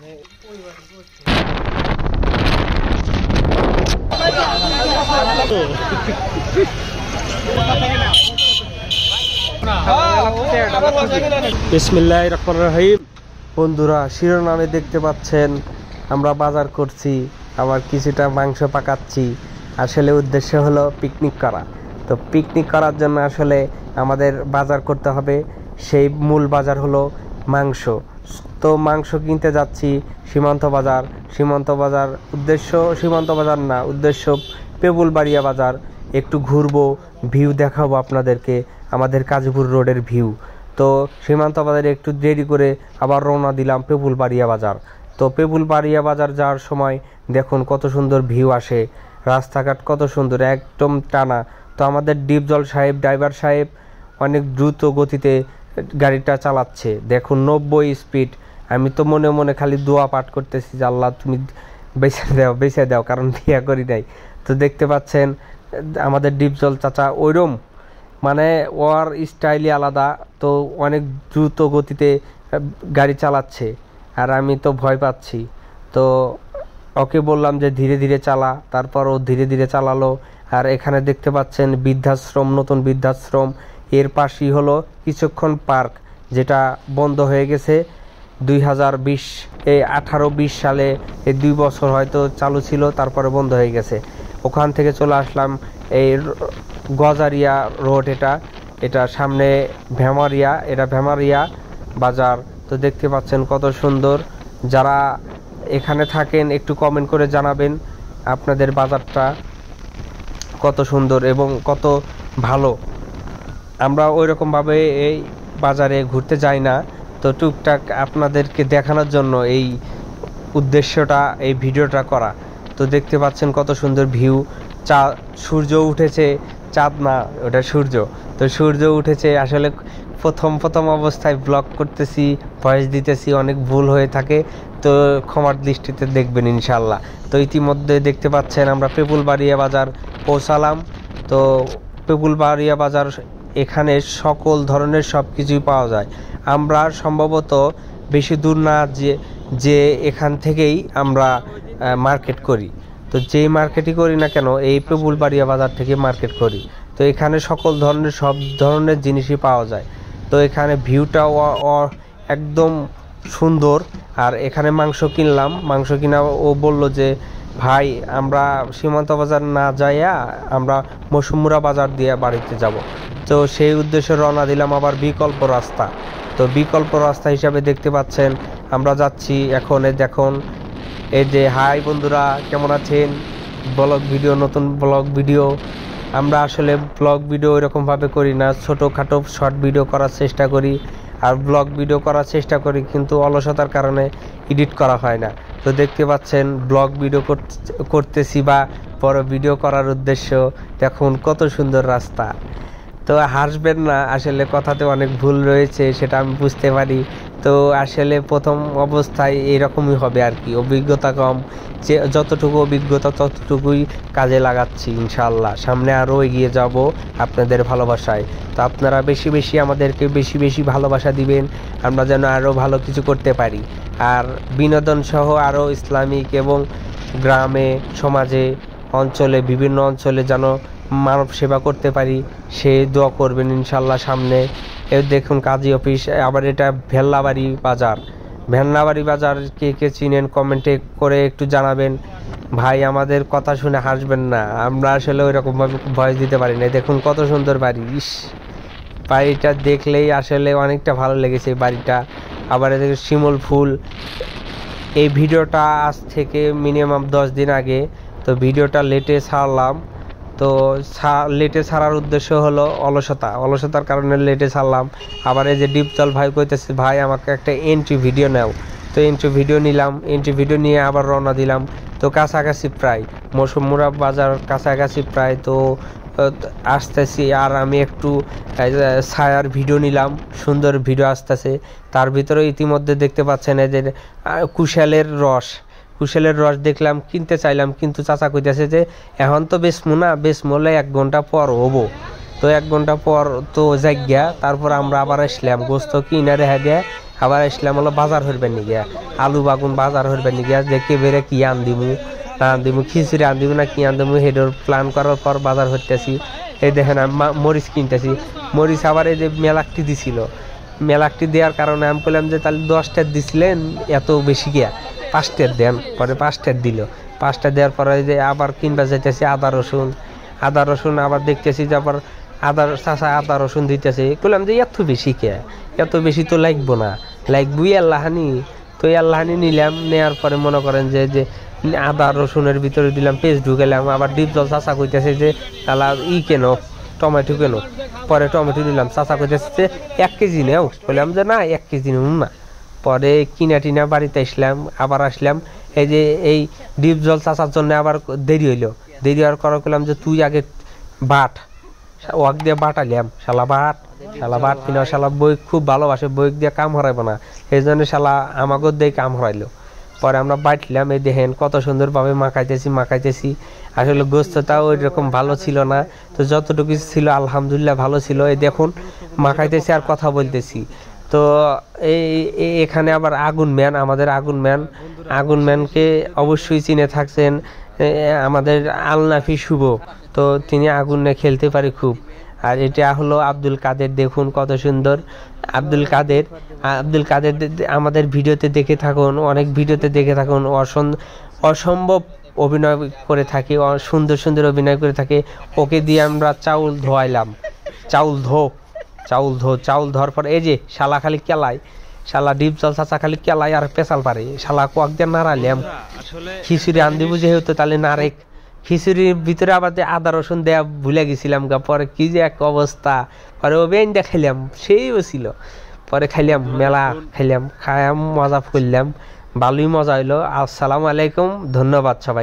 বিসমিল্লাহির রহমানির রহিম। বন্ধুরা, শিরোনামে দেখতে পাচ্ছেন আমরা বাজার করছি, আবার কিছুটা মাংস পাকাচ্ছি। আসলে উদ্দেশ্য হলো পিকনিক করা। তো পিকনিক করার জন্য আসলে আমাদের বাজার করতে হবে। সেই মূল বাজার হলো মাংস। তো মাংস কিনতে যাচ্ছি সীমান্ত বাজার। উদ্দেশ্য সীমান্ত বাজার না, উদ্দেশ্য পেপুলবাড়িয়া বাজার। একটু ঘুরবো, ভিউ দেখাবো আপনাদেরকে, আমাদের কাজীপুর রোডের ভিউ। তো সীমান্ত বাজারে একটু দেরি করে আবার রওনা দিলাম পেপুলবাড়িয়া বাজার। তো পেপুলবাড়িয়া বাজার যাওয়ার সময় দেখুন কত সুন্দর ভিউ আসে, রাস্তাঘাট কত সুন্দর, একদম টানা। তো আমাদের ডিপজল সাহেব, ড্রাইভার সাহেব অনেক দ্রুত গতিতে গাড়িটা চালাচ্ছে, দেখুন 90 স্পিড। আমি তো মনে মনে খালি দোয়া পাঠ করতেছি যে আল্লাহ তুমি বেঁচে দাও, কারণ বিয়া করি নাই। তো দেখতে পাচ্ছেন আমাদের ডিপজল চাচা ওইরকম, মানে ওর স্টাইলই আলাদা। তো অনেক দ্রুত গতিতে গাড়ি চালাচ্ছে, আর আমি তো ভয় পাচ্ছি। তো ওকে বললাম যে ধীরে ধীরে চালা, তারপর ও ধীরে ধীরে চালালো। আর এখানে দেখতে পাচ্ছেন বৃদ্ধাশ্রম, নতুন বৃদ্ধাশ্রম। এর পাশেই হলো কিছুক্ষণ পার্ক, যেটা বন্ধ হয়ে গেছে 2018-20 সালে। এই 2 বছর হয়তো চালু ছিল, তারপরে বন্ধ হয়ে গেছে। ওখান থেকে চলে আসলাম এই গজারিয়া রোড, এটা সামনে ভ্যামারিয়া বাজার। তো দেখতে পাচ্ছেন কত সুন্দর। যারা এখানে থাকেন একটু কমেন্ট করে জানাবেন আপনাদের বাজারটা কত সুন্দর এবং কত ভালো। আমরা ওইরকমভাবে এই বাজারে ঘুরতে যাই না, তো টুকটাক আপনাদেরকে দেখানোর জন্য এই উদ্দেশ্যটা, এই ভিডিওটা করা। তো দেখতে পাচ্ছেন কত সুন্দর ভিউ। সূর্য উঠেছে, চাঁদ না, ওটা সূর্য। তো সূর্য উঠেছে। আসলে প্রথম অবস্থায় ব্লগ করতেছি, ভয়েস দিতেছি, অনেক ভুল হয়ে থাকে, তো ক্ষমার দৃষ্টিতে দেখবেন ইনশাল্লাহ। তো ইতিমধ্যে দেখতে পাচ্ছেন আমরা পেপুলবাড়িয়া বাজার পৌঁছালাম। তো পেপুলবাড়িয়া বাজার, এখানে সকল ধরনের সব কিছুই পাওয়া যায়। আমরা সম্ভবত বেশি দূর না যে এখান থেকেই আমরা মার্কেট করি। তো যেই মার্কেটই করি না কেন, এই পেপুলবাড়িয়া বাজার থেকে মার্কেট করি। তো এখানে সকল ধরনের সব ধরনের জিনিসই পাওয়া যায়। তো এখানে ভিউটাও একদম সুন্দর। আর এখানে মাংস কিনলাম, মাংস কিনা ও বলল যে ভাই আমরা সীমান্ত বাজার না যাইয়া আমরা মৌসুমুরা বাজার দিয়ে বাড়িতে যাব। তো সেই উদ্দেশ্যে রওনা দিলাম আবার বিকল্প রাস্তা। তো বিকল্প রাস্তা হিসাবে দেখতে পাচ্ছেন আমরা যাচ্ছি এখন। দেখুন এই যে, হাই বন্ধুরা, কেমন আছেন? নতুন ব্লগ ভিডিও। আমরা আসলে ব্লগ ভিডিও এরকমভাবে করি না, ছোটোখাটো শর্ট ভিডিও করার চেষ্টা করি, আর ব্লগ ভিডিও করার চেষ্টা করি, কিন্তু অলসতার কারণে এডিট করা হয় না। তো দেখতে পাচ্ছেন ব্লগ ভিডিও করতেছি বা বড় ভিডিও করার উদ্দেশ্য। দেখুন কত সুন্দর রাস্তা। তো হাসবেন না, আসলে কথাতে অনেক ভুল রয়েছে, সেটা আমি বুঝতে পারি। তো আসলে প্রথম অবস্থায় এরকমই হবে আর কি, অভিজ্ঞতা কম। যে যতটুকু অভিজ্ঞতা ততটুকুই কাজে লাগাচ্ছি ইনশাআল্লাহ। সামনে আরও এগিয়ে যাব আপনাদের ভালোবাসায়। তো আপনারা বেশি আমাদেরকে বেশি ভালোবাসা দিবেন, আমরা যেন আরও ভালো কিছু করতে পারি। আর বিনোদন সহ আরও ইসলামিক এবং গ্রামে, সমাজে, অঞ্চলে, বিভিন্ন অঞ্চলে যেন মানব সেবা করতে পারি, সে দোয়া করবেন ইনশাল্লাহ। সামনে দেখুন কাজী অফিস। আবার এটা ভেল্লাবাড়ি বাজার কে চিনেন কমেন্টে করে একটু জানাবেন। ভাই আমাদের কথা শুনে হাসবেন না, আমরা আসলে ওইরকমভাবে ভয়েস দিতে পারি না। দেখুন কত সুন্দর বাড়ি, বাড়িটা দেখলেই আসলে অনেকটা ভালো লেগেছে বাড়িটা। আবার এদিকে শিমুল ফুল। এই ভিডিওটা আজ থেকে মিনিমাম 10 দিন আগে, তো ভিডিওটা লেটে ছাড়লাম। তো লেটে ছাড়ার উদ্দেশ্য হলো অলসতার কারণে লেটে ছাড়লাম। আবার এই যে ডিপজল ভাই কইতেছে ভাই আমাকে একটা এন্ট্রি ভিডিও নাও। তো এন্ট্রি ভিডিও নিলাম, এন্ট্রি ভিডিও নিয়ে আবার রওনা দিলাম। তো কাছাকাছি প্রায় মৌসুমুরা বাজার কাছাকাছি প্রায়। তো আসতেছি, আর আমি একটু ছায়ার ভিডিও নিলাম, সুন্দর ভিডিও আসতেছে। তার ভিতরে ইতিমধ্যে দেখতে পাচ্ছেন এদের কুশালের রস দেখলাম, কিনতে চাইলাম, কিন্তু চাচা কইতেছে যে এখন তো বেসমলে 1 ঘন্টা পর হবো। তো 1 ঘন্টা পর তো জায়গা, তারপর আমরা আবার আসলাম গোস্ত কিনা রেখে দিয়ে আবার আসলাম হলো বাজার হইবেন নি গিয়া, আলু বাগুন বাজার হইবেন নি গিয়া, যে কে বেড়ে কি আন দিমু না আন দিমু, খিচুড়ি আন দিমু না কি আন দিমু, হেডর প্ল্যান করার পর বাজার হইতেছি। এই দেখেন আমি মরিচ কিনতেছি, মরিচ আবার এই যে মেলাকটি দিছিল, মেলাকটি দেওয়ার কারণে আমি বললাম যে তাহলে 10টার দিছিলেন এত বেশি গিয়া, 5টার দেন, পরে 5টার দিল। 5টা দেওয়ার পরে যে আবার কিনবা যাইতেছি আদা রসুন, আবার দেখতেছি যে আবার চাচা আদা রসুন দিতেছে। বললাম যে এত বেশি কে, এত বেশি তো লাগবো না, লাগবই আল্লাহানি। তো আল্লাহানি নিলাম, নেওয়ার পরে মনে করেন যে যে আদা রসুনের ভিতরে দিলাম, পেস্ট ঢুকাইলাম। আবার ডিপ জল চাচা কইতেছে যে তাহলে কেন টমেটো কেন, পরে টমেটো নিলাম। চাচা কইতেছে যে 1 কেজি নেও, বললাম যে না 1 কেজি নেব না। পরে কিনা টিনা বাড়িতে আবার আসলাম। এই যে এই ডিপ জল চাচার জন্য আবার দেরি হইলো, দেরি হওয়ার পর করলাম যে তুই আগে বাট, ওয়াক দিয়ে বাটালিয়াম, শালা বাট কিনা, শালা বই খুব ভালোবাসে, বই দিয়ে কাম হরাইবো না, এই জন্য শালা আমাকে দিয়ে কাম হরাইলো। পরে আমরা বাটলাম, এই দেখেন কত সুন্দরভাবে মাখাইতেছি। আসলে গোস্তটাও ওই রকম ভালো ছিল না, তো যতটুকু ছিল আলহামদুলিল্লাহ ভালো ছিল। এই দেখুন মাখাইতেছি আর কথা বলতেছি। তো এখানে আবার আমাদের আগুন ম্যানকে অবশ্যই চিনে থাকছেন, আমাদের আলনাফি শুভ, তো তিনি আগুনে খেলতে পারে খুব। আর এটা হলো আব্দুল কাদের, দেখুন কত সুন্দর আব্দুল কাদের আমাদের ভিডিওতে দেখে থাকুন, অনেক ভিডিওতে দেখে থাকুন, অসম্ভব অভিনয় করে থাকে, সুন্দর অভিনয় করে থাকে। ওকে দিয়ে আমরা চাউল ধোয়াইলাম, চাউল ধোয়ার পর এই যে শালা খালি কেলাই, শালা ডিপ জল চাচা খালি কেলাই আর পেশাল পারে, শালা কোয়াক দিয়ে নাড়াইলাম। খিচুড়ি আন দিব যেহেতু তাহলে নারেক, খিচুড়ির ভিতরে আবার যে আদা রসুন দেয়া ভুলে গেছিলাম গা, পরে কি যে এক অবস্থা। পরে ওভেন দিয়ে খাইলাম, সেইও ছিল। পরে খাইলাম, মেলা খাইলাম, মজা করলাম, ভালোই মজা হইলো। আসসালামু আলাইকুম, ধন্যবাদ সবাই।